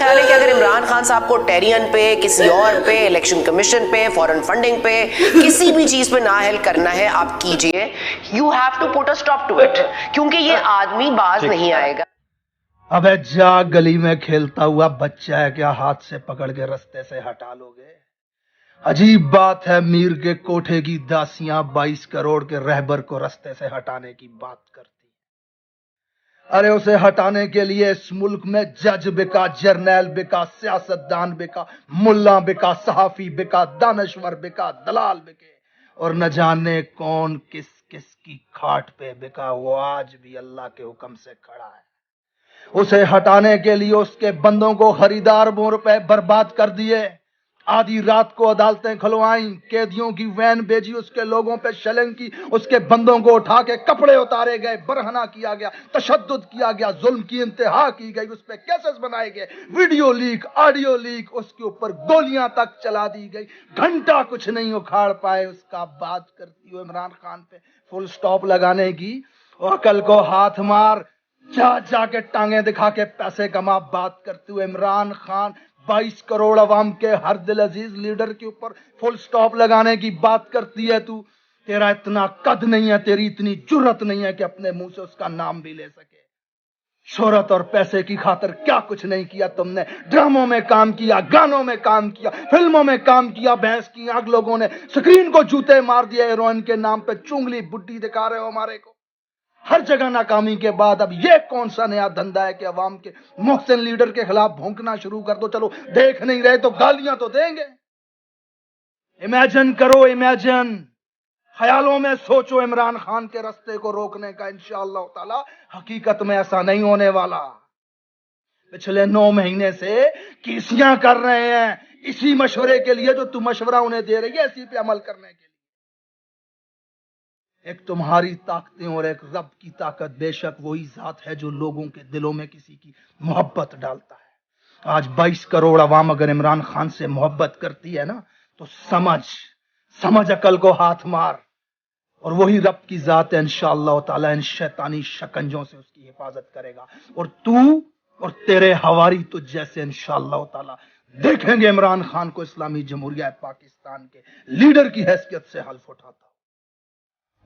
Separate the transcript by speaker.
Speaker 1: خیال ہے کہ اگر عمران خان صاحب کو ٹیرین پہ، کسی اور پہ، الیکشن کمیشن پہ، فورن فنڈنگ پہ، کسی بھی چیز پہ نااہل کرنا ہے آپ کیجئے. You have to put a stop to it, کیونکہ یہ آدمی باز نہیں آئے گا.
Speaker 2: ابے جا، گلی میں کھیلتا ہوا بچہ ہے کیا ہاتھ سے پکڑ کے رستے سے ہٹا لو گے؟ عجیب بات ہے، میر کے کوٹھے کی داسیاں 22 کروڑ کے رہبر کو رستے سے ہٹانے کی بات کرتی. ارے اسے ہٹانے کے لیے اس ملک میں جج بکا، جرنیل بکا، سیاستدان بکا، ملا بکا، صحافی بکا، دانشور بکا، دلال بکے، اور نہ جانے کون کس کس کی کھاٹ پہ بکا. وہ آج بھی اللہ کے حکم سے کھڑا ہے. اسے ہٹانے کے لیے اس کے بندوں کو خریدار مور پہ برباد کر دیے. آدھی رات کو عدالتیں کھلوائیں، قیدیوں کی وین بھیجی، اس کے لوگوں پہ شیلنگ کی، اس کے بندوں کو اٹھا کے کپڑے اتارے گئے، برہنہ کیا گیا، تشدد کیا گیا، ظلم کی انتہا کی گئی، اس پہ کیسز بنائے گئے، ویڈیو لیک، آڈیو لیک، اس کے اوپر گولیاں تک چلا دی گئی. گھنٹہ کچھ نہیں اکھاڑ پائے اس کا. بات کرتی ہو عمران خان پہ فل سٹاپ لگانے کی؟ عقل کو ہاتھ مار، جا جا کے ٹانگیں دکھا کے پیسے کما. بات کرتے ہوئے عمران خان 22 کروڑ عوام کے ہر دل عزیز لیڈر کے اوپر فل سٹاپ لگانے کی بات کرتی ہے تو. تیرا اتنا قد نہیں ہے، تیری اتنی جرت نہیں ہے کہ اپنے منہ سے اس کا نام بھی لے سکے. شہرت اور پیسے کی خاطر کیا کچھ نہیں کیا تم نے. ڈراموں میں کام کیا، گانوں میں کام کیا، فلموں میں کام کیا. بھینس کی آنکھ لوگوں نے سکرین کو جوتے مار دیا. ہیروئن کے نام پہ چونگلی بڈی دکھا رہے ہو ہمارے کو. ہر جگہ ناکامی کے بعد اب یہ کون سا نیا دھندا ہے کہ عوام کے محسن لیڈر کے خلاف بھونکنا شروع کر دو؟ چلو دیکھ نہیں رہے تو گالیاں تو دیں گے. امیجن کرو، امیجن، خیالوں میں سوچو عمران خان کے رستے کو روکنے کا. انشاءاللہ تعالی حقیقت میں ایسا نہیں ہونے والا. پچھلے 9 مہینے سے کیسیاں کر رہے ہیں اسی مشورے کے لیے جو تم مشورہ انہیں دے رہی ہے، اسی پہ عمل کرنے کے لیے. ایک تمہاری طاقتیں اور ایک رب کی طاقت. بے شک وہی ذات ہے جو لوگوں کے دلوں میں کسی کی محبت ڈالتا ہے. آج 22 کروڑ عوام اگر عمران خان سے محبت کرتی ہے نا تو سمجھ عقل کو ہاتھ مار. اور وہی رب کی ذات ہے انشاءاللہ تعالی ان شیطانی شکنجوں سے اس کی حفاظت کرے گا. اور تو اور تیرے حواری تو جیسے انشاءاللہ تعالی دیکھیں گے عمران خان کو اسلامی جمہوریہ پاکستان کے لیڈر کی حیثیت سے حلف اٹھاتا.